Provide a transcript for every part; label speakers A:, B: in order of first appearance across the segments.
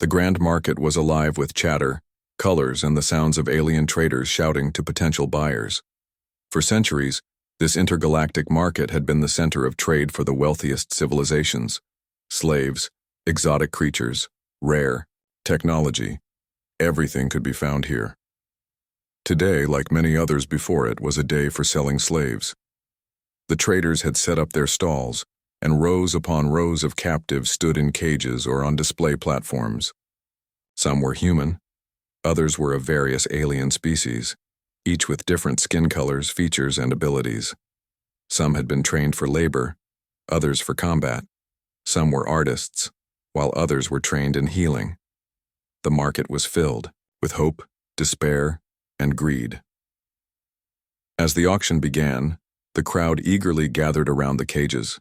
A: The grand market was alive with chatter, colors, and the sounds of alien traders shouting to potential buyers. For centuries, this intergalactic market had been the center of trade for the wealthiest civilizations. Slaves, exotic creatures, rare, technology, everything could be found here. Today, like many others before it, was a day for selling slaves. The traders had set up their stalls, and rows upon rows of captives stood in cages or on display platforms. Some were human, others were of various alien species, each with different skin colors, features, and abilities. Some had been trained for labor, others for combat. Some were artists, while others were trained in healing. The market was filled with hope, despair, and greed. As the auction began, the crowd eagerly gathered around the cages.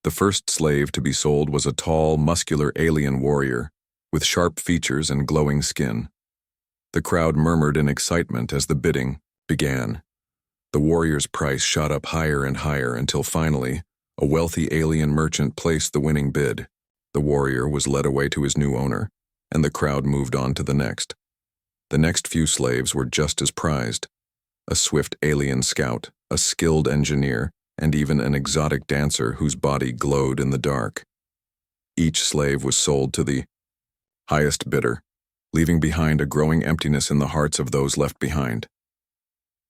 A: The first slave to be sold was a tall, muscular alien warrior with sharp features and glowing skin. The crowd murmured in excitement as the bidding began. The warrior's price shot up higher and higher until finally, a wealthy alien merchant placed the winning bid. The warrior was led away to his new owner, and the crowd moved on to the next. The next few slaves were just as prized. A swift alien scout, a skilled engineer, and even an exotic dancer whose body glowed in the dark. Each slave was sold to the highest bidder, leaving behind a growing emptiness in the hearts of those left behind.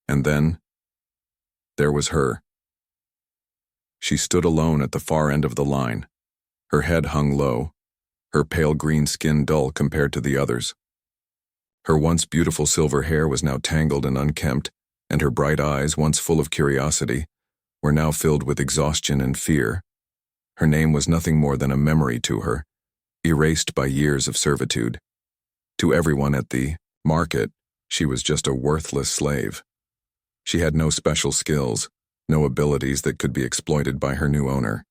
A: And then, there was her. She stood alone at the far end of the line. Her head hung low, her pale green skin dull compared to the others. Her once beautiful silver hair was now tangled and unkempt, and her bright eyes, once full of curiosity, were now filled with exhaustion and fear. Her name was nothing more than a memory to her, erased by years of servitude. To everyone at the market, she was just a worthless slave. She had no special skills, no abilities that could be exploited by her new owner.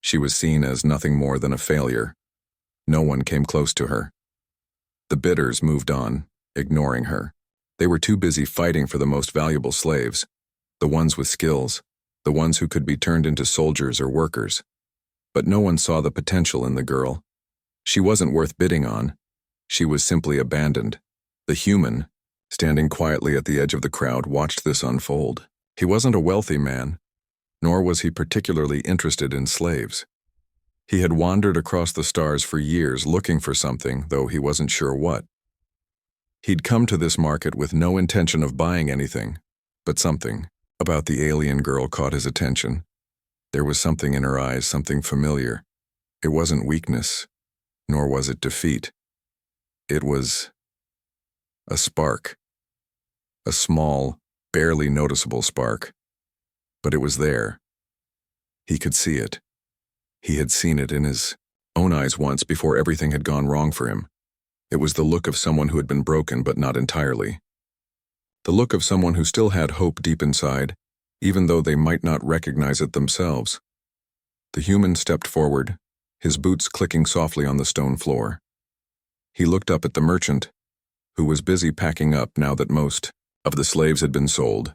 A: She was seen as nothing more than a failure. No one came close to her. The bidders moved on, ignoring her. They were too busy fighting for the most valuable slaves, the ones with skills, the ones who could be turned into soldiers or workers. But no one saw the potential in the girl. She wasn't worth bidding on. She was simply abandoned. The human, standing quietly at the edge of the crowd, watched this unfold. He wasn't a wealthy man, nor was he particularly interested in slaves. He had wandered across the stars for years looking for something, though he wasn't sure what. He'd come to this market with no intention of buying anything, but something about the alien girl caught his attention. There was something in her eyes, something familiar. It wasn't weakness, nor was it defeat. It was a spark. A small, barely noticeable spark. But it was there. He could see it. He had seen it in his own eyes once before everything had gone wrong for him. It was the look of someone who had been broken, but not entirely. The look of someone who still had hope deep inside, even though they might not recognize it themselves. The human stepped forward, his boots clicking softly on the stone floor. He looked up at the merchant, who was busy packing up now that most of the slaves had been sold.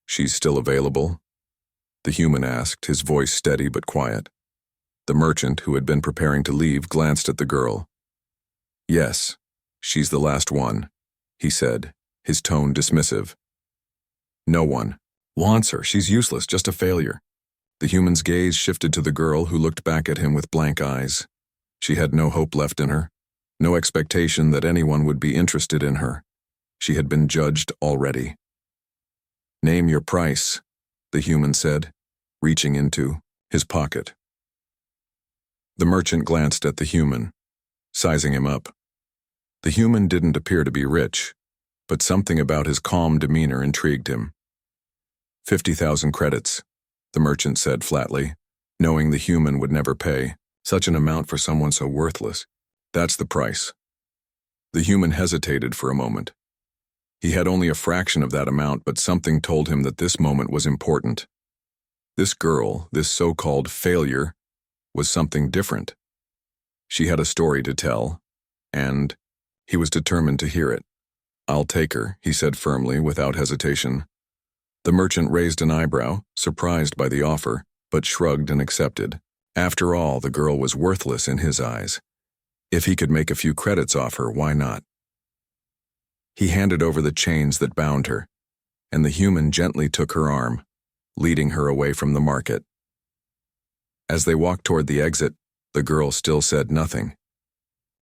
A: "She's still available?" the human asked, his voice steady but quiet. The merchant, who had been preparing to leave, glanced at the girl. "Yes, she's the last one," he said, his tone dismissive. "No one wants her. She's useless, just a failure." The human's gaze shifted to the girl, who looked back at him with blank eyes. She had no hope left in her, no expectation that anyone would be interested in her. She had been judged already. "Name your price," the human said, reaching into his pocket. The merchant glanced at the human, sizing him up. The human didn't appear to be rich, but something about his calm demeanor intrigued him. 50,000 credits, the merchant said flatly, knowing the human would never pay such an amount for someone so worthless. "That's the price." The human hesitated for a moment. He had only a fraction of that amount, but something told him that this moment was important. This girl, this so-called failure, was something different. She had a story to tell, and he was determined to hear it. "I'll take her," he said firmly, without hesitation. The merchant raised an eyebrow, surprised by the offer, but shrugged and accepted. After all, the girl was worthless in his eyes. If he could make a few credits off her, why not? He handed over the chains that bound her, and the human gently took her arm, leading her away from the market. As they walked toward the exit, the girl still said nothing.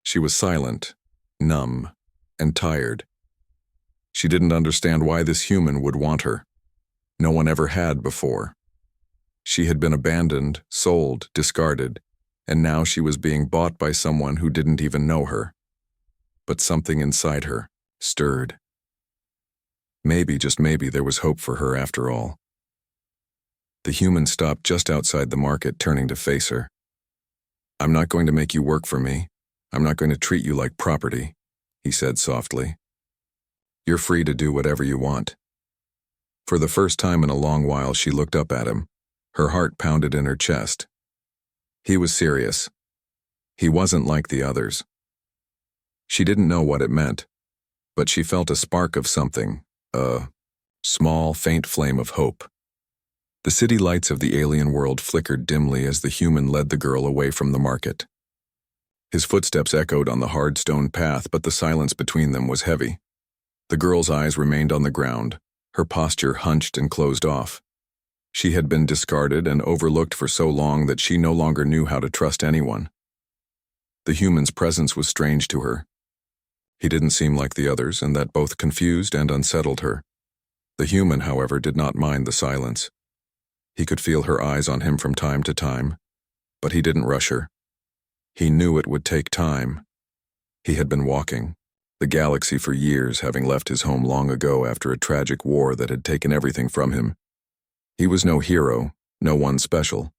A: She was silent, numb, and tired. She didn't understand why this human would want her. No one ever had before. She had been abandoned, sold, discarded, and now she was being bought by someone who didn't even know her. But something inside her stirred. Maybe, just maybe, there was hope for her after all. The human stopped just outside the market, turning to face her. "I'm not going to make you work for me. I'm not going to treat you like property," he said softly. "You're free to do whatever you want." For the first time in a long while, she looked up at him. Her heart pounded in her chest. He was serious. He wasn't like the others. She didn't know what it meant, but she felt a spark of something, a small, faint flame of hope. The city lights of the alien world flickered dimly as the human led the girl away from the market. His footsteps echoed on the hard stone path, but the silence between them was heavy. The girl's eyes remained on the ground, her posture hunched and closed off. She had been discarded and overlooked for so long that she no longer knew how to trust anyone. The human's presence was strange to her. He didn't seem like the others, and that both confused and unsettled her. The human, however, did not mind the silence. He could feel her eyes on him from time to time, but he didn't rush her. He knew it would take time. He had been walking the galaxy for years, having left his home long ago after a tragic war that had taken everything from him. He was no hero, no one special.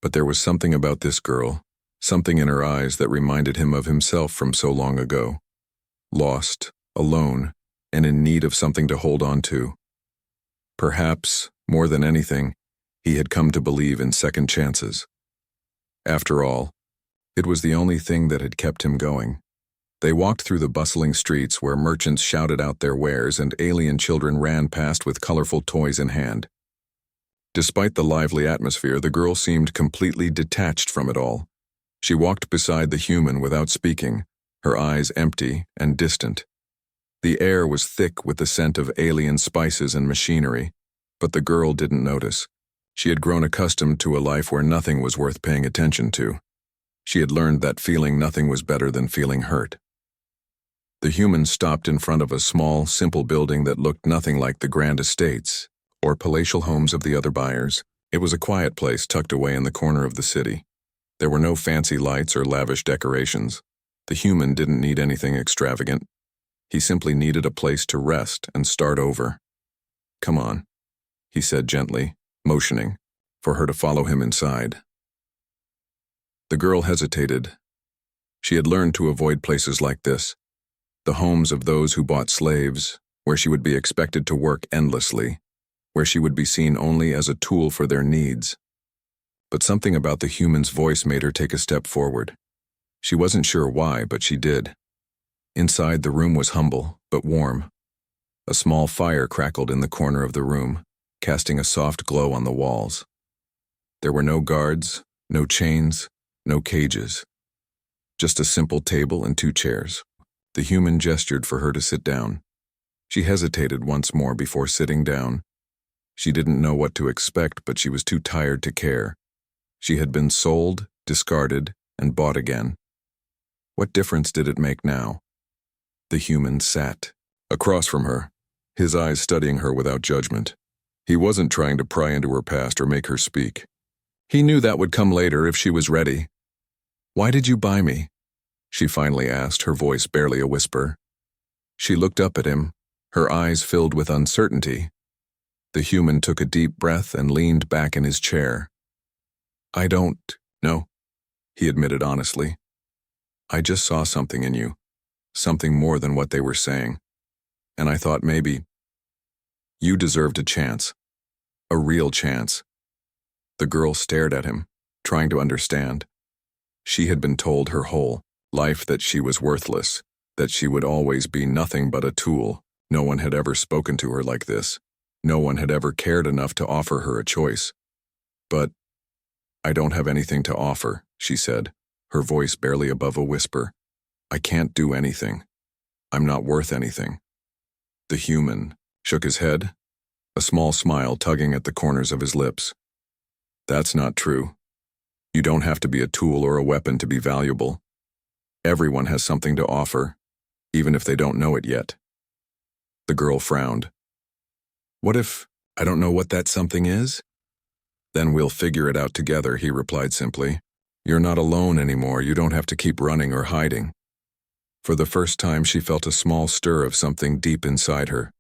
A: But there was something about this girl, something in her eyes that reminded him of himself from so long ago. Lost, alone, and in need of something to hold on to. Perhaps, more than anything, he had come to believe in second chances. After all, it was the only thing that had kept him going. They walked through the bustling streets where merchants shouted out their wares and alien children ran past with colorful toys in hand. Despite the lively atmosphere, the girl seemed completely detached from it all. She walked beside the human without speaking, her eyes empty and distant. The air was thick with the scent of alien spices and machinery, but the girl didn't notice. She had grown accustomed to a life where nothing was worth paying attention to. She had learned that feeling nothing was better than feeling hurt. The human stopped in front of a small, simple building that looked nothing like the grand estates or palatial homes of the other buyers. It was a quiet place tucked away in the corner of the city. There were no fancy lights or lavish decorations. The human didn't need anything extravagant. He simply needed a place to rest and start over. "Come on," he said gently, motioning for her to follow him inside. The girl hesitated. She had learned to avoid places like this, the homes of those who bought slaves, where she would be expected to work endlessly, where she would be seen only as a tool for their needs. But something about the human's voice made her take a step forward. She wasn't sure why, but she did. Inside, the room was humble, but warm. A small fire crackled in the corner of the room, casting a soft glow on the walls. There were no guards, no chains, no cages. Just a simple table and 2 chairs. The human gestured for her to sit down. She hesitated once more before sitting down. She didn't know what to expect, but she was too tired to care. She had been sold, discarded, and bought again. What difference did it make now? The human sat across from her, his eyes studying her without judgment. He wasn't trying to pry into her past or make her speak. He knew that would come later if she was ready. "Why did you buy me?" she finally asked, her voice barely a whisper. She looked up at him, her eyes filled with uncertainty. The human took a deep breath and leaned back in his chair. "I don't know," he admitted honestly. "I just saw something in you, something more than what they were saying. And I thought maybe you deserved a chance, a real chance." The girl stared at him, trying to understand. She had been told her whole life that she was worthless, that she would always be nothing but a tool. No one had ever spoken to her like this. No one had ever cared enough to offer her a choice. "But I don't have anything to offer," she said, her voice barely above a whisper. "I can't do anything. I'm not worth anything." The human shook his head, a small smile tugging at the corners of his lips. "That's not true. You don't have to be a tool or a weapon to be valuable. Everyone has something to offer, even if they don't know it yet." The girl frowned. "What if I don't know what that something is?" "Then we'll figure it out together," he replied simply. "You're not alone anymore. You don't have to keep running or hiding." For the first time, she felt a small stir of something deep inside her.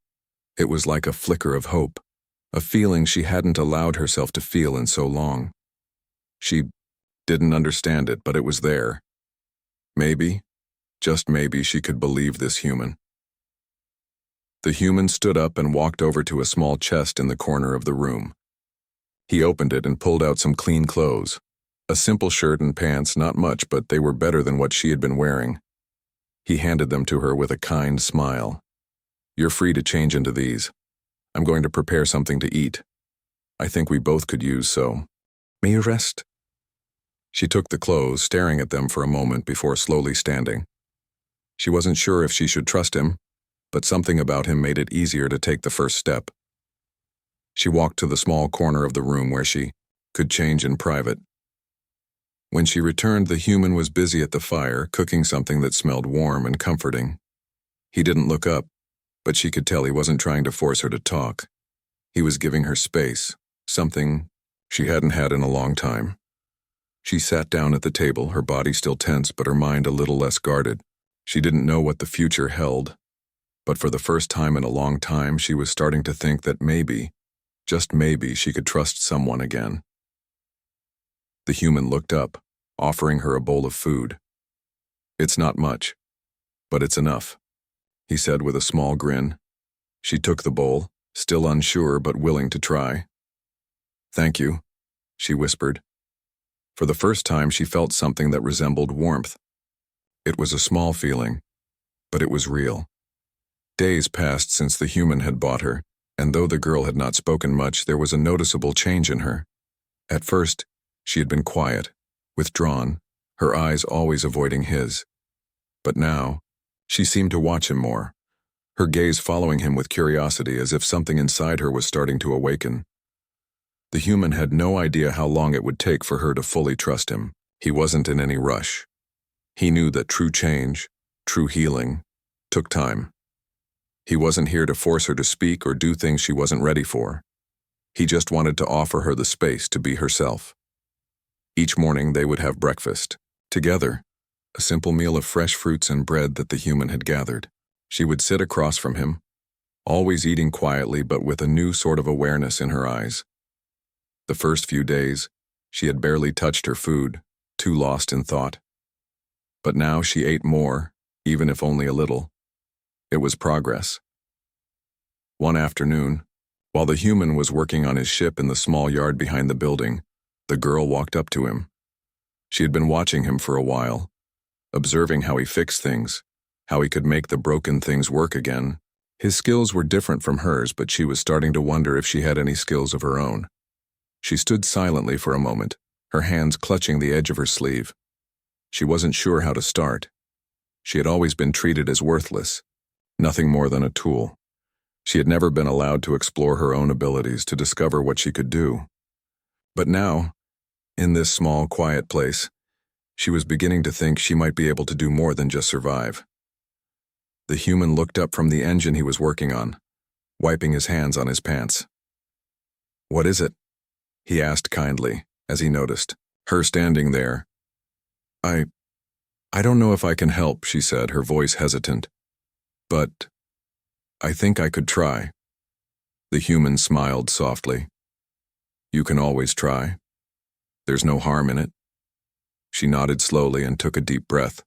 A: It was like a flicker of hope, a feeling she hadn't allowed herself to feel in so long. She didn't understand it, but it was there. Maybe, just maybe, she could believe this human. The human stood up and walked over to a small chest in the corner of the room. He opened it and pulled out some clean clothes. A simple shirt and pants, not much, but they were better than what she had been wearing. He handed them to her with a kind smile. "You're free to change into these. I'm going to prepare something to eat. I think we both could use so. May you rest?" She took the clothes, staring at them for a moment before slowly standing. She wasn't sure if she should trust him, but something about him made it easier to take the first step. She walked to the small corner of the room where she could change in private. When she returned, the human was busy at the fire, cooking something that smelled warm and comforting. He didn't look up, but she could tell he wasn't trying to force her to talk. He was giving her space, something she hadn't had in a long time. She sat down at the table, her body still tense but her mind a little less guarded. She didn't know what the future held, but for the first time in a long time, she was starting to think that maybe, just maybe, she could trust someone again. The human looked up, offering her a bowl of food. "It's not much, but it's enough," he said with a small grin. She took the bowl, still unsure but willing to try. "Thank you," she whispered. For the first time, she felt something that resembled warmth. It was a small feeling, but it was real. Days passed since the human had bought her, and though the girl had not spoken much, there was a noticeable change in her. At first, she had been quiet, withdrawn, her eyes always avoiding his. But now, she seemed to watch him more, her gaze following him with curiosity, as if something inside her was starting to awaken. The human had no idea how long it would take for her to fully trust him. He wasn't in any rush. He knew that true change, true healing, took time. He wasn't here to force her to speak or do things she wasn't ready for. He just wanted to offer her the space to be herself. Each morning they would have breakfast, together, a simple meal of fresh fruits and bread that the human had gathered. She would sit across from him, always eating quietly but with a new sort of awareness in her eyes. The first few days, she had barely touched her food, too lost in thought. But now she ate more, even if only a little. It was progress. One afternoon, while the human was working on his ship in the small yard behind the building, the girl walked up to him. She had been watching him for a while, observing how he fixed things, how he could make the broken things work again. His skills were different from hers, but she was starting to wonder if she had any skills of her own. She stood silently for a moment, her hands clutching the edge of her sleeve. She wasn't sure how to start. She had always been treated as worthless, nothing more than a tool. She had never been allowed to explore her own abilities, to discover what she could do. But now, in this small, quiet place, she was beginning to think she might be able to do more than just survive. The human looked up from the engine he was working on, wiping his hands on his pants. "What is it?" he asked kindly, as he noticed her standing there. I don't know if I can help," she said, her voice hesitant. "But I think I could try." The human smiled softly. "You can always try. There's no harm in it." She nodded slowly and took a deep breath,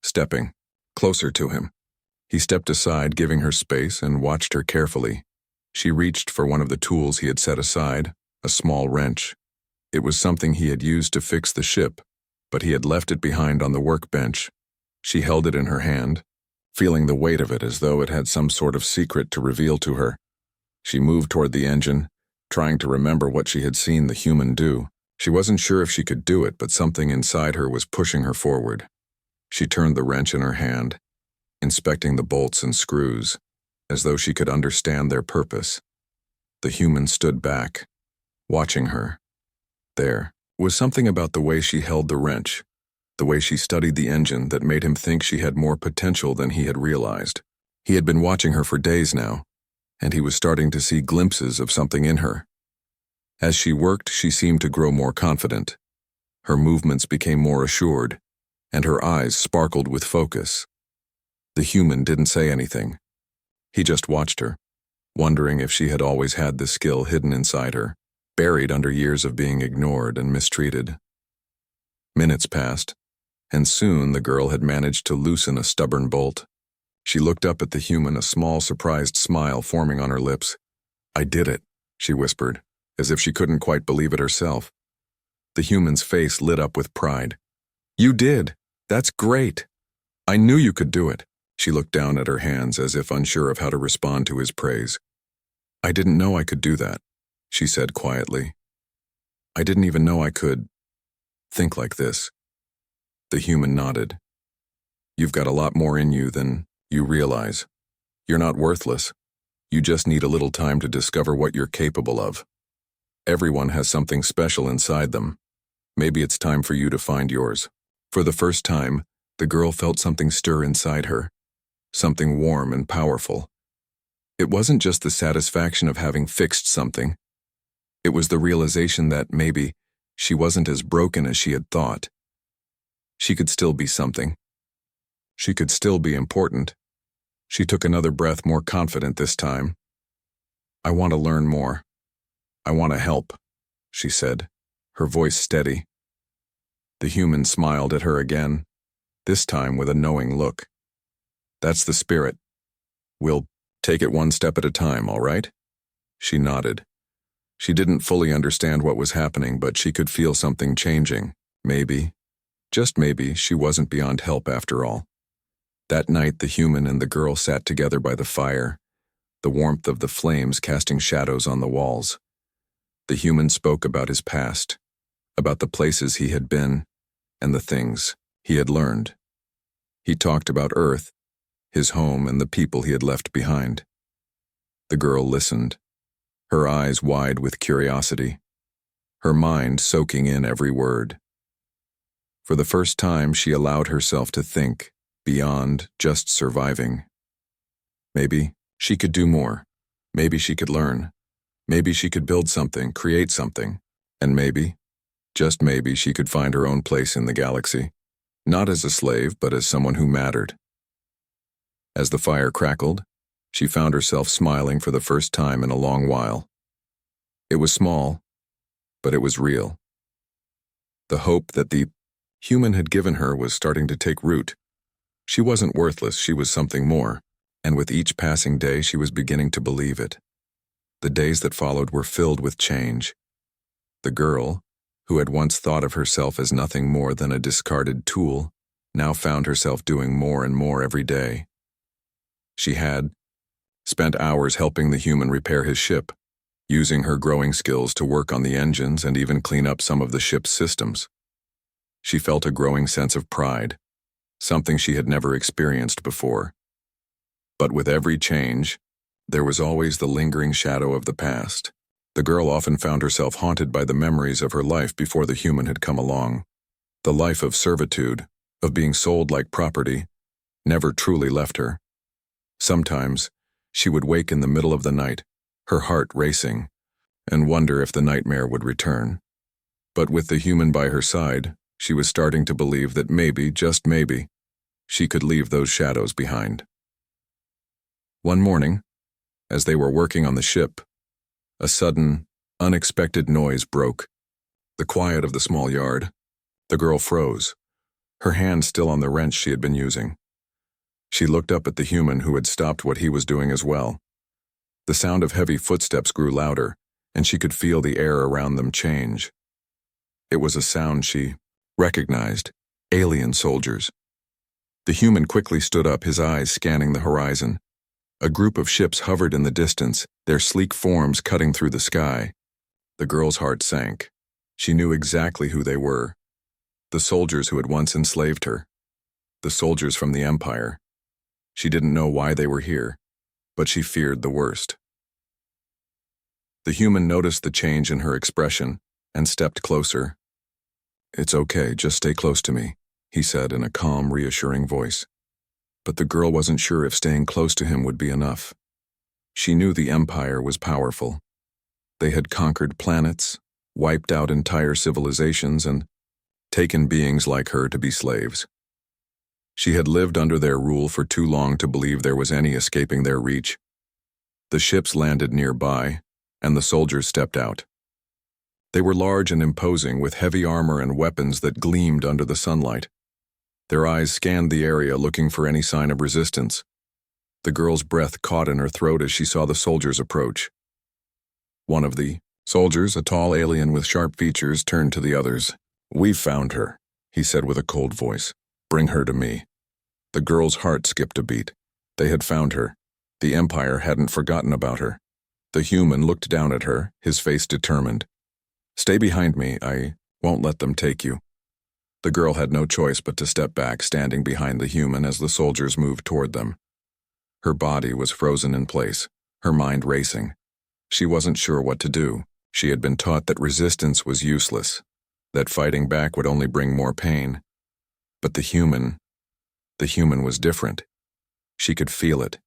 A: stepping closer to him. He stepped aside, giving her space, and watched her carefully. She reached for one of the tools he had set aside, a small wrench. It was something he had used to fix the ship, but he had left it behind on the workbench. She held it in her hand, feeling the weight of it as though it had some sort of secret to reveal to her. She moved toward the engine, trying to remember what she had seen the human do. She wasn't sure if she could do it, but something inside her was pushing her forward. She turned the wrench in her hand, inspecting the bolts and screws, as though she could understand their purpose. The human stood back, watching her. There was something about the way she held the wrench, the way she studied the engine, that made him think she had more potential than he had realized. He had been watching her for days now, and he was starting to see glimpses of something in her. As she worked, she seemed to grow more confident. Her movements became more assured, and her eyes sparkled with focus. The human didn't say anything. He just watched her, wondering if she had always had the skill hidden inside her, buried under years of being ignored and mistreated. Minutes passed, and soon the girl had managed to loosen a stubborn bolt. She looked up at the human, a small, surprised smile forming on her lips. "I did it," she whispered, as if she couldn't quite believe it herself. The human's face lit up with pride. "You did! That's great! I knew you could do it." She looked down at her hands as if unsure of how to respond to his praise. "I didn't know I could do that," she said quietly. "I didn't even know I could think like this." The human nodded. "You've got a lot more in you than you realize. You're not worthless. You just need a little time to discover what you're capable of. Everyone has something special inside them. Maybe it's time for you to find yours." For the first time, the girl felt something stir inside her, something warm and powerful. It wasn't just the satisfaction of having fixed something. It was the realization that maybe she wasn't as broken as she had thought. She could still be something. She could still be important. She took another breath, more confident this time. "I want to learn more. I want to help," she said, her voice steady. The human smiled at her again, this time with a knowing look. "That's the spirit. We'll take it one step at a time, all right?" She nodded. She didn't fully understand what was happening, but she could feel something changing. Maybe, just maybe, she wasn't beyond help after all. That night, the human and the girl sat together by the fire, the warmth of the flames casting shadows on the walls. The human spoke about his past, about the places he had been, and the things he had learned. He talked about Earth, his home, and the people he had left behind. The girl listened, her eyes wide with curiosity, her mind soaking in every word. For the first time, she allowed herself to think beyond just surviving. Maybe she could do more. Maybe she could learn. Maybe she could build something, create something. And maybe, just maybe, she could find her own place in the galaxy, not as a slave, but as someone who mattered. As the fire crackled, she found herself smiling for the first time in a long while. It was small, but it was real. The hope that the human had given her was starting to take root. She wasn't worthless, she was something more, and with each passing day she was beginning to believe it. The days that followed were filled with change. The girl, who had once thought of herself as nothing more than a discarded tool, now found herself doing more and more every day. She had spent hours helping the human repair his ship, using her growing skills to work on the engines and even clean up some of the ship's systems. She felt a growing sense of pride, something she had never experienced before. But with every change, there was always the lingering shadow of the past. The girl often found herself haunted by the memories of her life before the human had come along. The life of servitude, of being sold like property, never truly left her. Sometimes, she would wake in the middle of the night, her heart racing, and wonder if the nightmare would return. But with the human by her side, she was starting to believe that maybe, just maybe, she could leave those shadows behind. One morning, as they were working on the ship, a sudden, unexpected noise broke. The quiet of the small yard. The girl froze, her hand still on the wrench she had been using. She looked up at the human, who had stopped what he was doing as well. The sound of heavy footsteps grew louder, and she could feel the air around them change. It was a sound she recognized: alien soldiers. The human quickly stood up, his eyes scanning the horizon. A group of ships hovered in the distance, their sleek forms cutting through the sky. The girl's heart sank. She knew exactly who they were. The soldiers who had once enslaved her. The soldiers from the Empire. She didn't know why they were here, but she feared the worst. The human noticed the change in her expression and stepped closer. "It's okay, just stay close to me," he said in a calm, reassuring voice. But the girl wasn't sure if staying close to him would be enough. She knew the Empire was powerful. They had conquered planets, wiped out entire civilizations, and taken beings like her to be slaves. She had lived under their rule for too long to believe there was any escaping their reach. The ships landed nearby, and the soldiers stepped out. They were large and imposing, with heavy armor and weapons that gleamed under the sunlight. Their eyes scanned the area looking for any sign of resistance. The girl's breath caught in her throat as she saw the soldiers approach. One of the soldiers, a tall alien with sharp features, turned to the others. "We've found her," he said with a cold voice. "Bring her to me." The girl's heart skipped a beat. They had found her. The Empire hadn't forgotten about her. The human looked down at her, his face determined. "Stay behind me, I won't let them take you." The girl had no choice but to step back, standing behind the human as the soldiers moved toward them. Her body was frozen in place, her mind racing. She wasn't sure what to do. She had been taught that resistance was useless, that fighting back would only bring more pain. But the human was different. She could feel it.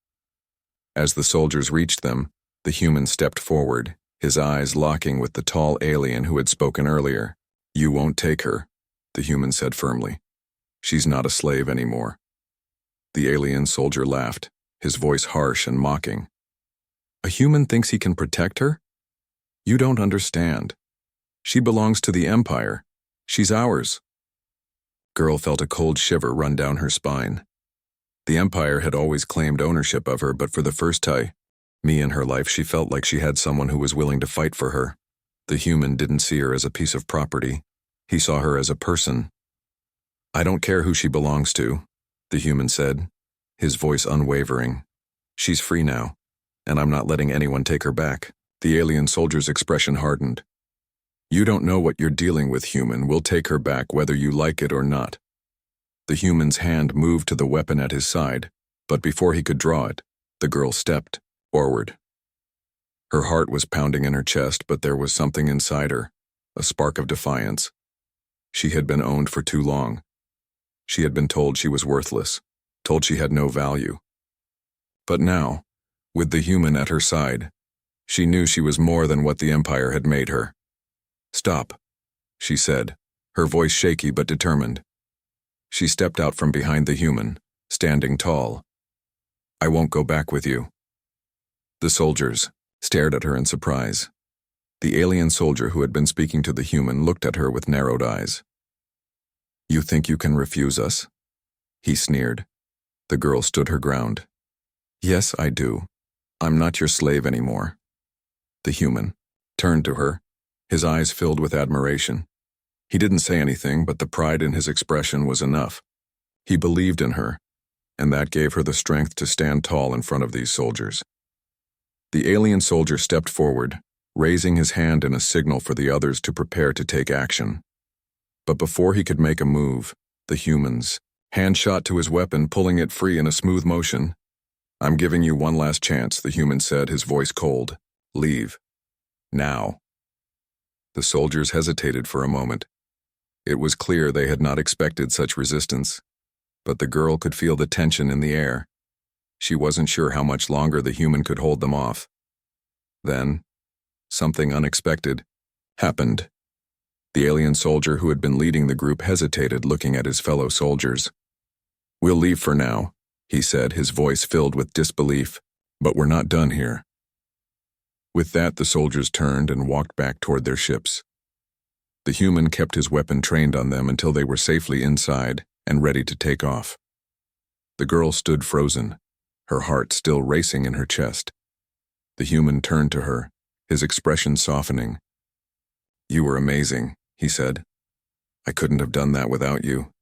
A: As the soldiers reached them, the human stepped forward, his eyes locking with the tall alien who had spoken earlier. "You won't take her," the human said firmly. "She's not a slave anymore." The alien soldier laughed, his voice harsh and mocking. "A human thinks he can protect her? You don't understand. She belongs to the Empire. She's ours." Girl felt a cold shiver run down her spine. The Empire had always claimed ownership of her, but for the first time in her life, she felt like she had someone who was willing to fight for her. The human didn't see her as a piece of property. He saw her as a person. "I don't care who she belongs to," the human said, his voice unwavering. "She's free now, and I'm not letting anyone take her back." The alien soldier's expression hardened. "You don't know what you're dealing with, human. We'll take her back whether you like it or not." The human's hand moved to the weapon at his side, but before he could draw it, the girl stepped forward. Her heart was pounding in her chest, but there was something inside her, a spark of defiance. She had been owned for too long. She had been told she was worthless, told she had no value. But now, with the human at her side, she knew she was more than what the Empire had made her. "Stop," she said, her voice shaky but determined. She stepped out from behind the human, standing tall. "I won't go back with you." The soldiers stared at her in surprise. The alien soldier who had been speaking to the human looked at her with narrowed eyes. "You think you can refuse us?" he sneered. The girl stood her ground. "Yes, I do. I'm not your slave anymore." The human turned to her, his eyes filled with admiration. He didn't say anything, but the pride in his expression was enough. He believed in her, and that gave her the strength to stand tall in front of these soldiers. The alien soldier stepped forward, raising his hand in a signal for the others to prepare to take action. But before he could make a move, the human's hand shot to his weapon, pulling it free in a smooth motion. "I'm giving you one last chance," the human said, his voice cold. "Leave. Now." The soldiers hesitated for a moment. It was clear they had not expected such resistance, but the girl could feel the tension in the air. She wasn't sure how much longer the human could hold them off. Then, something unexpected happened. The alien soldier who had been leading the group hesitated, looking at his fellow soldiers. "We'll leave for now," he said, his voice filled with disbelief, "but we're not done here." With that, the soldiers turned and walked back toward their ships. The human kept his weapon trained on them until they were safely inside and ready to take off. The girl stood frozen, her heart still racing in her chest. The human turned to her, his expression softening. "You were amazing," he said. "I couldn't have done that without you."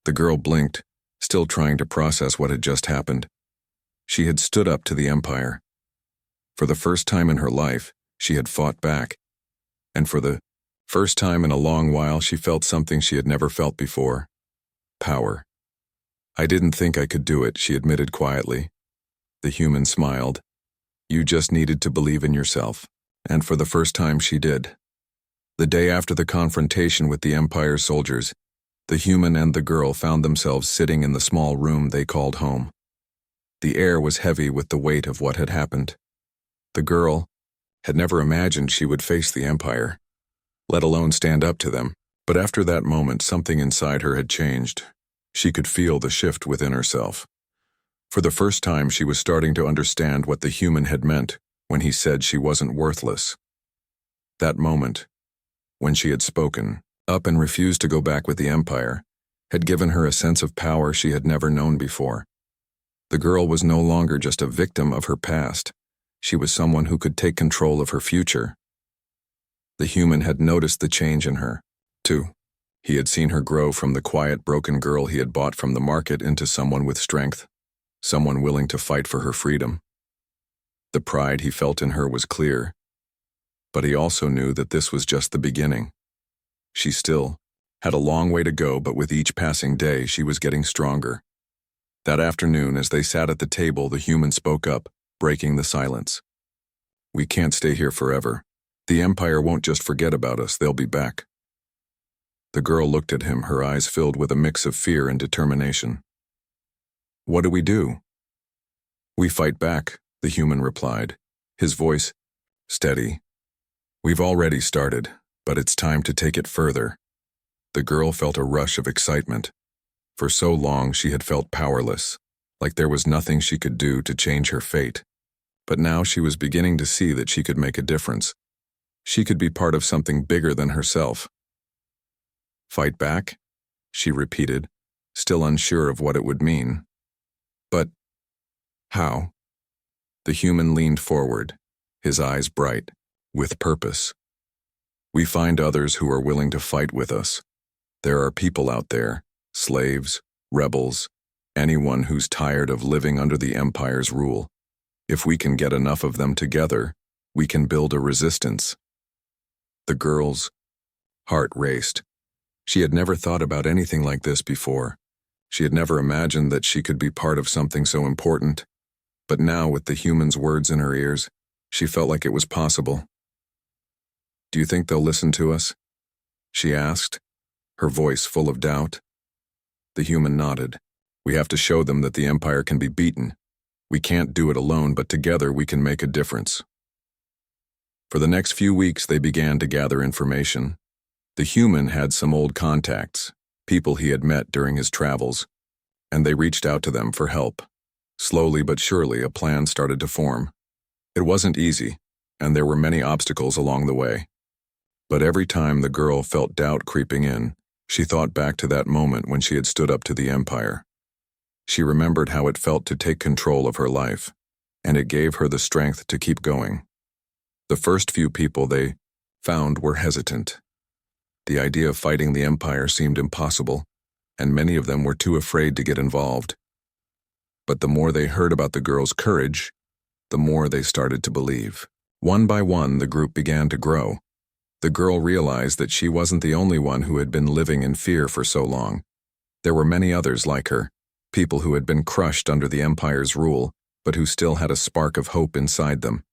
A: The girl blinked, still trying to process what had just happened. She had stood up to the Empire. For the first time in her life, she had fought back. And for the First time in a long while, she felt something she had never felt before. Power. I didn't think I could do it, she admitted quietly. The human smiled. You just needed to believe in yourself. And for the first time she did. The day after the confrontation with the Empire's soldiers, the human and the girl found themselves sitting in the small room they called home. The air was heavy with the weight of what had happened. The girl had never imagined she would face the Empire, let alone stand up to them. But after that moment, something inside her had changed. She could feel the shift within herself. For the first time, she was starting to understand what the human had meant when he said she wasn't worthless. That moment, when she had spoken up and refused to go back with the Empire, had given her a sense of power she had never known before. The girl was no longer just a victim of her past. She was someone who could take control of her future. The human had noticed the change in her, too. He had seen her grow from the quiet, broken girl he had bought from the market into someone with strength, someone willing to fight for her freedom. The pride he felt in her was clear, but he also knew that this was just the beginning. She still had a long way to go, but with each passing day, she was getting stronger. That afternoon, as they sat at the table, the human spoke up, breaking the silence. We can't stay here forever. The Empire won't just forget about us, they'll be back. The girl looked at him, her eyes filled with a mix of fear and determination. What do we do? We fight back, the human replied, his voice steady. We've already started, but it's time to take it further. The girl felt a rush of excitement. For so long she had felt powerless, like there was nothing she could do to change her fate. But now she was beginning to see that she could make a difference. She could be part of something bigger than herself. Fight back? She repeated, still unsure of what it would mean. But how? The human leaned forward, his eyes bright, with purpose. We find others who are willing to fight with us. There are people out there, slaves, rebels, anyone who's tired of living under the Empire's rule. If we can get enough of them together, we can build a resistance. The girl's heart raced. She had never thought about anything like this before. She had never imagined that she could be part of something so important. But now, with the human's words in her ears, she felt like it was possible. Do you think they'll listen to us? She asked, her voice full of doubt. The human nodded. We have to show them that the Empire can be beaten. We can't do it alone, but together we can make a difference. For the next few weeks, they began to gather information. The human had some old contacts, people he had met during his travels, and they reached out to them for help. Slowly but surely, a plan started to form. It wasn't easy, and there were many obstacles along the way. But every time the girl felt doubt creeping in, she thought back to that moment when she had stood up to the Empire. She remembered how it felt to take control of her life, and it gave her the strength to keep going. The first few people they found were hesitant. The idea of fighting the Empire seemed impossible, and many of them were too afraid to get involved. But the more they heard about the girl's courage, the more they started to believe. One by one, the group began to grow. The girl realized that she wasn't the only one who had been living in fear for so long. There were many others like her, people who had been crushed under the Empire's rule, but who still had a spark of hope inside them.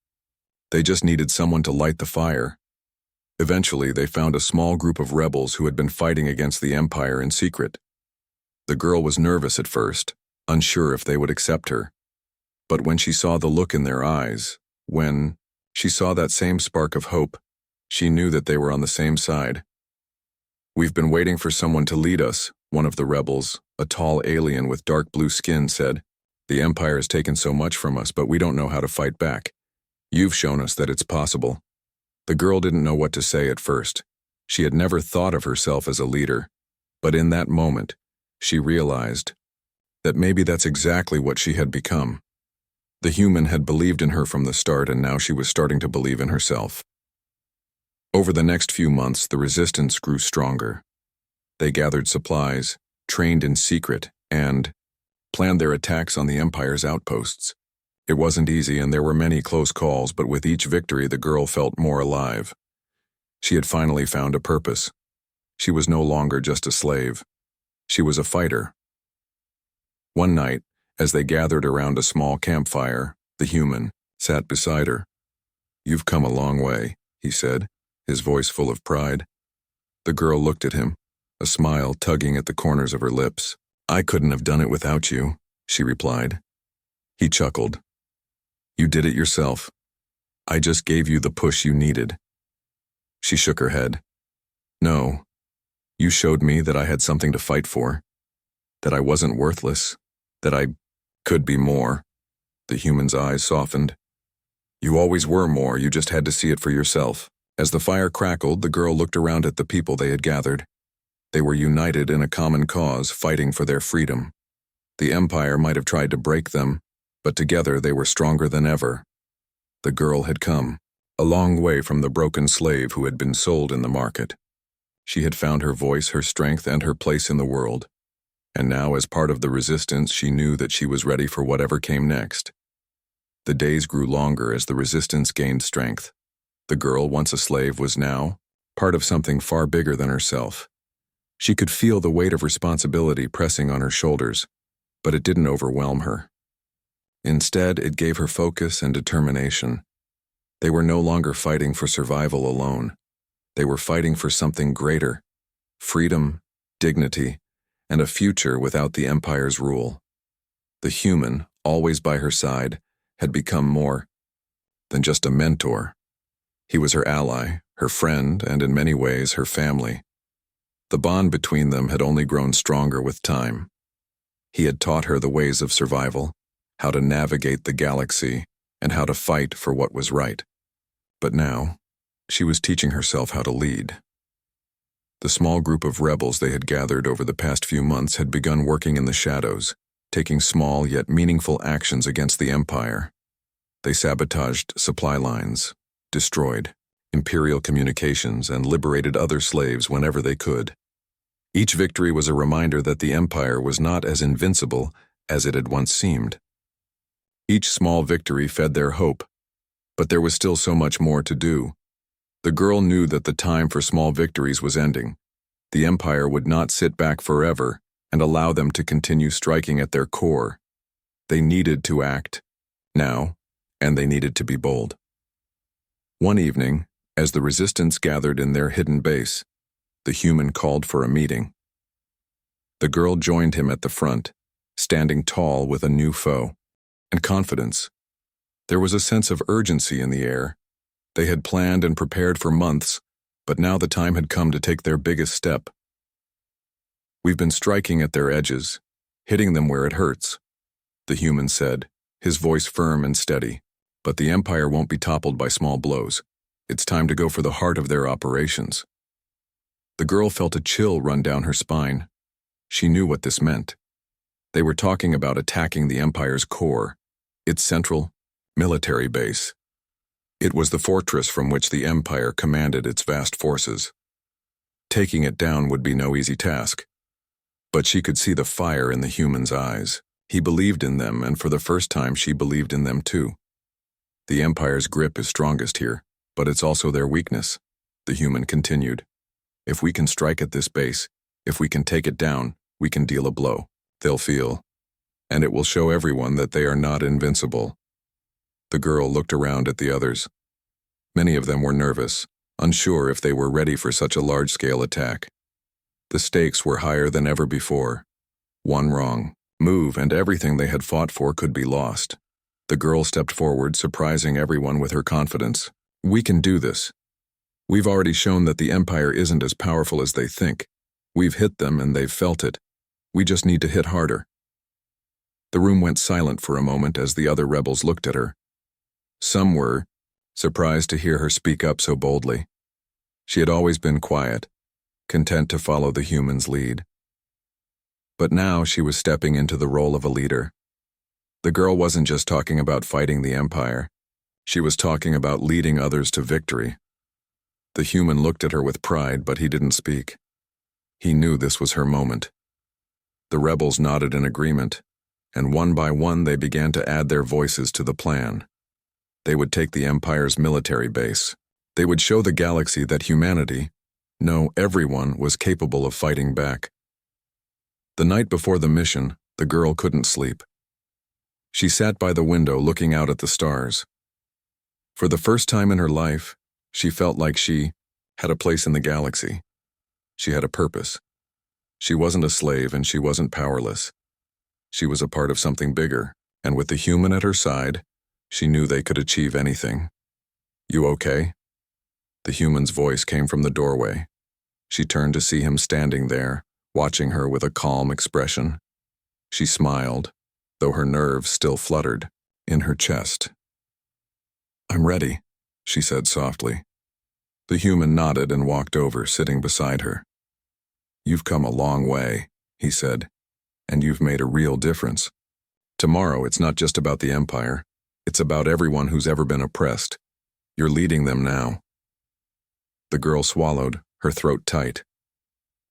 A: They just needed someone to light the fire. Eventually, they found a small group of rebels who had been fighting against the Empire in secret. The girl was nervous at first, unsure if they would accept her. But when she saw the look in their eyes, when she saw that same spark of hope, she knew that they were on the same side. We've been waiting for someone to lead us, one of the rebels, a tall alien with dark blue skin, said. The Empire has taken so much from us, but we don't know how to fight back. You've shown us that it's possible. The girl didn't know what to say at first. She had never thought of herself as a leader, but in that moment, she realized that maybe that's exactly what she had become. The human had believed in her from the start, and now she was starting to believe in herself. Over the next few months, the resistance grew stronger. They gathered supplies, trained in secret, and planned their attacks on the Empire's outposts. It wasn't easy, and there were many close calls, but with each victory, the girl felt more alive. She had finally found a purpose. She was no longer just a slave. She was a fighter. One night, as they gathered around a small campfire, the human sat beside her. "You've come a long way," he said, his voice full of pride. The girl looked at him, a smile tugging at the corners of her lips. "I couldn't have done it without you," she replied. He chuckled. "You did it yourself. I just gave you the push you needed." She shook her head. "No, you showed me that I had something to fight for, that I wasn't worthless, that I could be more." The human's eyes softened. "You always were more, you just had to see it for yourself." As the fire crackled, the girl looked around at the people they had gathered. They were united in a common cause, fighting for their freedom. The Empire might have tried to break them, but together they were stronger than ever. The girl had come, a long way from the broken slave who had been sold in the market. She had found her voice, her strength, and her place in the world. And now, as part of the resistance, she knew that she was ready for whatever came next. The days grew longer as the resistance gained strength. The girl, once a slave, was now part of something far bigger than herself. She could feel the weight of responsibility pressing on her shoulders, but it didn't overwhelm her. Instead, it gave her focus and determination. They were no longer fighting for survival alone. They were fighting for something greater: freedom, dignity, and a future without the Empire's rule. The human, always by her side, had become more than just a mentor. He was her ally, her friend, and in many ways her family. The bond between them had only grown stronger with time. He had taught her the ways of survival, how to navigate the galaxy, and how to fight for what was right. But now, she was teaching herself how to lead. The small group of rebels they had gathered over the past few months had begun working in the shadows, taking small yet meaningful actions against the Empire. They sabotaged supply lines, destroyed Imperial communications, and liberated other slaves whenever they could. Each victory was a reminder that the Empire was not as invincible as it had once seemed. Each small victory fed their hope, but there was still so much more to do. The girl knew that the time for small victories was ending. The Empire would not sit back forever and allow them to continue striking at their core. They needed to act, now, and they needed to be bold. One evening, as the resistance gathered in their hidden base, the human called for a meeting. The girl joined him at the front, standing tall with a new foe, and confidence. There was a sense of urgency in the air. They had planned and prepared for months, but now the time had come to take their biggest step. "We've been striking at their edges, hitting them where it hurts," the human said, his voice firm and steady. "But the Empire won't be toppled by small blows. It's time to go for the heart of their operations." The girl felt a chill run down her spine. She knew what this meant. They were talking about attacking the Empire's core, its central military base. It was the fortress from which the Empire commanded its vast forces. Taking it down would be no easy task. But she could see the fire in the human's eyes. He believed in them, and for the first time she believed in them too. "The Empire's grip is strongest here, but it's also their weakness," the human continued. "If we can strike at this base, if we can take it down, we can deal a blow. They'll feel, and it will show everyone that they are not invincible." The girl looked around at the others. Many of them were nervous, unsure if they were ready for such a large-scale attack. The stakes were higher than ever before. One wrong move and everything they had fought for could be lost. The girl stepped forward, surprising everyone with her confidence. "We can do this. We've already shown that the Empire isn't as powerful as they think. We've hit them and they've felt it. We just need to hit harder." The room went silent for a moment as the other rebels looked at her. Some were surprised to hear her speak up so boldly. She had always been quiet, content to follow the human's lead. But now she was stepping into the role of a leader. The girl wasn't just talking about fighting the Empire. She was talking about leading others to victory. The human looked at her with pride, but he didn't speak. He knew this was her moment. The rebels nodded in agreement, and one by one they began to add their voices to the plan. They would take the Empire's military base, They would show the galaxy that humanity, no, everyone, was capable of fighting back. The night before the mission, the girl couldn't sleep. She sat by the window looking out at the stars. For the first time in her life, she felt like she had a place in the galaxy. She had a purpose. She wasn't a slave and she wasn't powerless. She was a part of something bigger, and with the human at her side, she knew they could achieve anything. "You okay?" The human's voice came from the doorway. She turned to see him standing there, watching her with a calm expression. She smiled, though her nerves still fluttered in her chest. "I'm ready," she said softly. The human nodded and walked over, sitting beside her. "You've come a long way," he said, "and you've made a real difference. Tomorrow it's not just about the Empire, it's about everyone who's ever been oppressed. You're leading them now." The girl swallowed, her throat tight.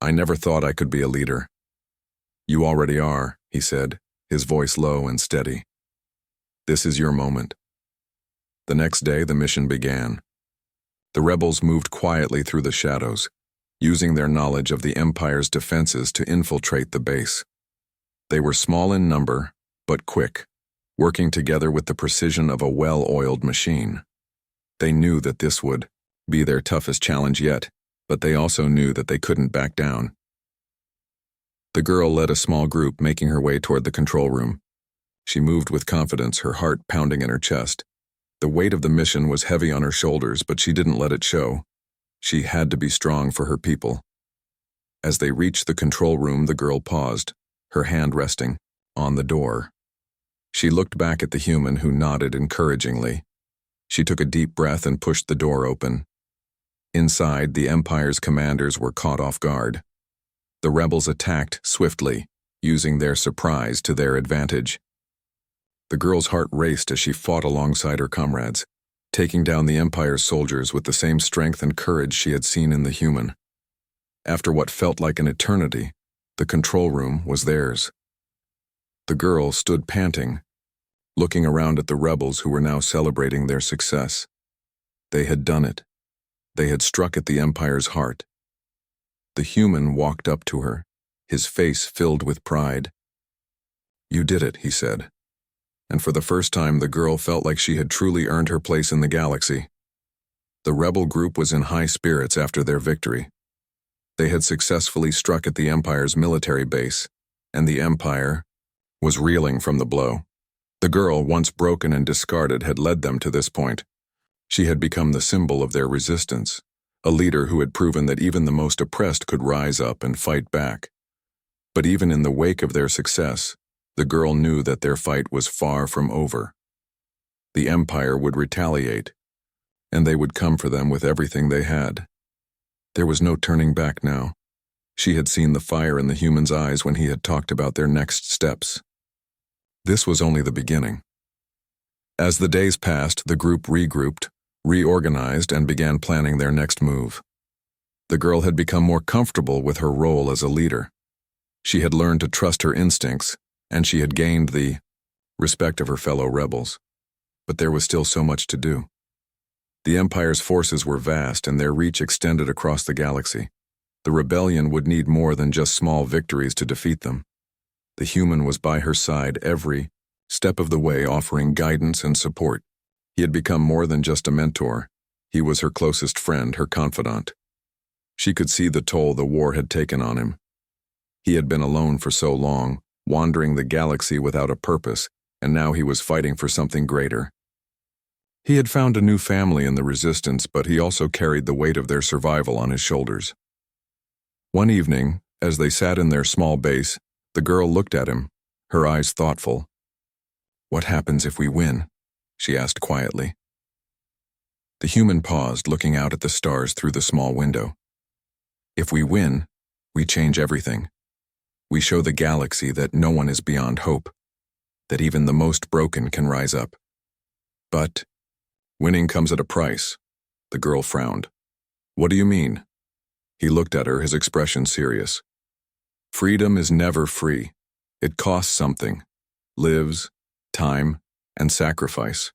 A: "I never thought I could be a leader." "You already are," he said, his voice low and steady. "This is your moment." The next day, the mission began. The rebels moved quietly through the shadows, using their knowledge of the Empire's defenses to infiltrate the base. They were small in number, but quick, working together with the precision of a well-oiled machine. They knew that this would be their toughest challenge yet, but they also knew that they couldn't back down. The girl led a small group, making her way toward the control room. She moved with confidence, her heart pounding in her chest. The weight of the mission was heavy on her shoulders, but she didn't let it show. She had to be strong for her people. As they reached the control room, the girl paused, her hand resting on the door. She looked back at the human, who nodded encouragingly. She took a deep breath and pushed the door open. Inside, the Empire's commanders were caught off guard. The rebels attacked swiftly, using their surprise to their advantage. The girl's heart raced as she fought alongside her comrades, taking down the Empire's soldiers with the same strength and courage she had seen in the human. After what felt like an eternity, the control room was theirs. The girl stood panting, looking around at the rebels who were now celebrating their success. They had done it. They had struck at the Empire's heart. The human walked up to her, his face filled with pride. "You did it," he said. And for the first time, the girl felt like she had truly earned her place in the galaxy. The rebel group was in high spirits after their victory. They had successfully struck at the Empire's military base, and the Empire was reeling from the blow. The girl, once broken and discarded, had led them to this point. She had become the symbol of their resistance, a leader who had proven that even the most oppressed could rise up and fight back. But even in the wake of their success, the girl knew that their fight was far from over. The Empire would retaliate, and they would come for them with everything they had. There was no turning back now. She had seen the fire in the human's eyes when he had talked about their next steps. This was only the beginning. As the days passed, the group regrouped, reorganized, and began planning their next move. The girl had become more comfortable with her role as a leader. She had learned to trust her instincts, and she had gained the respect of her fellow rebels. But there was still so much to do. The Empire's forces were vast, and their reach extended across the galaxy. The rebellion would need more than just small victories to defeat them. The human was by her side every step of the way, offering guidance and support. He had become more than just a mentor. He was her closest friend, her confidant. She could see the toll the war had taken on him. He had been alone for so long, wandering the galaxy without a purpose, and now he was fighting for something greater. He had found a new family in the Resistance, but he also carried the weight of their survival on his shoulders. One evening, as they sat in their small base, the girl looked at him, her eyes thoughtful. "What happens if we win?" she asked quietly. The human paused, looking out at the stars through the small window. "If we win, we change everything. We show the galaxy that no one is beyond hope, that even the most broken can rise up. But winning comes at a price." The girl frowned. "What do you mean?" He looked at her, his expression serious. "Freedom is never free. It costs something. Lives, time, and sacrifice.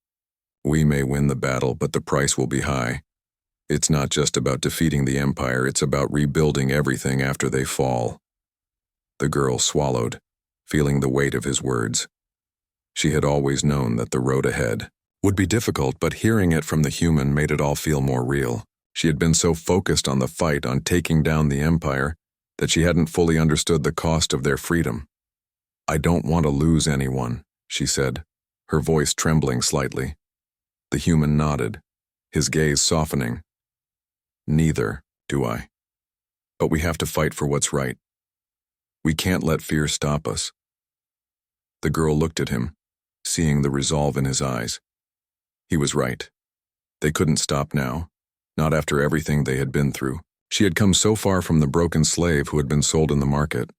A: We may win the battle, but the price will be high. It's not just about defeating the Empire, it's about rebuilding everything after they fall. The girl swallowed, feeling the weight of his words. She had always known that the road ahead would be difficult, but hearing it from the human made it all feel more real. She had been so focused on the fight, on taking down the Empire, that she hadn't fully understood the cost of their freedom. "I don't want to lose anyone," she said, her voice trembling slightly. The human nodded, his gaze softening. "Neither do I. But we have to fight for what's right. We can't let fear stop us." The girl looked at him, seeing the resolve in his eyes. He was right. They couldn't stop now, not after everything they had been through. She had come so far from the broken slave who had been sold in the market.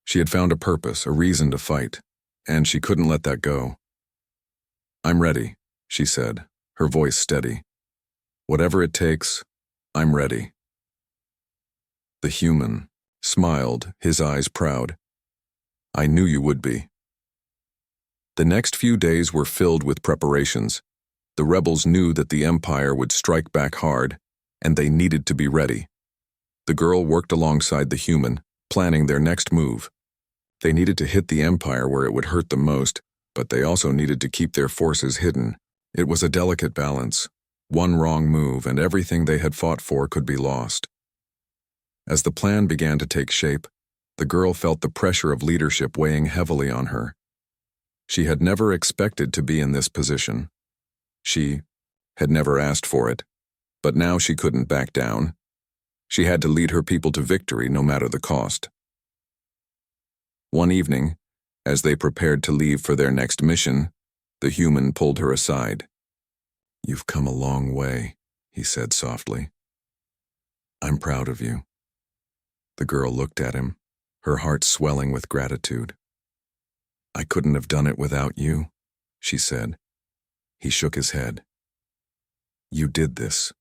A: She had found a purpose, a reason to fight, and she couldn't let that go. "I'm ready," she said, her voice steady. "Whatever it takes, I'm ready." The human smiled, his eyes proud. "I knew you would be." The next few days were filled with preparations. The rebels knew that the Empire would strike back hard, and they needed to be ready. The girl worked alongside the human, planning their next move. They needed to hit the Empire where it would hurt them most, but they also needed to keep their forces hidden. It was a delicate balance. One wrong move and everything they had fought for could be lost. As the plan began to take shape, the girl felt the pressure of leadership weighing heavily on her. She had never expected to be in this position. She had never asked for it, but now she couldn't back down. She had to lead her people to victory no matter the cost. One evening, as they prepared to leave for their next mission, the human pulled her aside. "You've come a long way," he said softly. "I'm proud of you." The girl looked at him, her heart swelling with gratitude. "I couldn't have done it without you," she said. He shook his head. "You did this.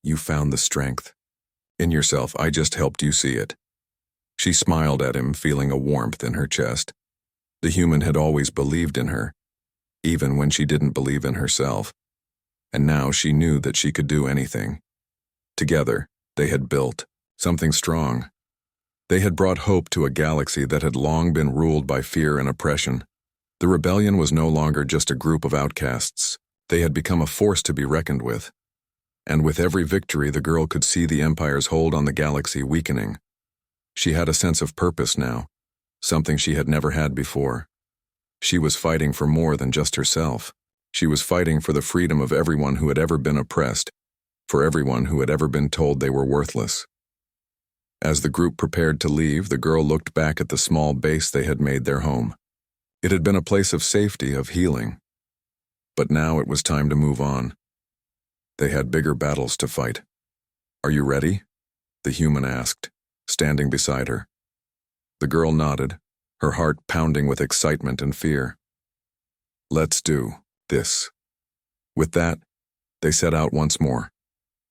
A: You found the strength in yourself. I just helped you see it." She smiled at him, feeling a warmth in her chest. The human had always believed in her, even when she didn't believe in herself. And now she knew that she could do anything. Together, they had built something strong. They had brought hope to a galaxy that had long been ruled by fear and oppression. The rebellion was no longer just a group of outcasts. They had become a force to be reckoned with. And with every victory, the girl could see the Empire's hold on the galaxy weakening. She had a sense of purpose now, something she had never had before. She was fighting for more than just herself. She was fighting for the freedom of everyone who had ever been oppressed, for everyone who had ever been told they were worthless. As the group prepared to leave, the girl looked back at the small base they had made their home. It had been a place of safety, of healing. But now it was time to move on. They had bigger battles to fight. "Are you ready?" the human asked, standing beside her. The girl nodded, her heart pounding with excitement and fear. "Let's do this." With that, they set out once more,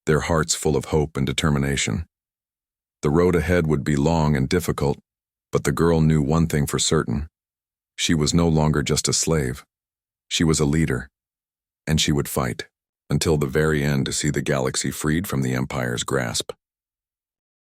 A: their hearts full of hope and determination. The road ahead would be long and difficult, but the girl knew one thing for certain. She was no longer just a slave. She was a leader, and she would fight until the very end to see the galaxy freed from the Empire's grasp.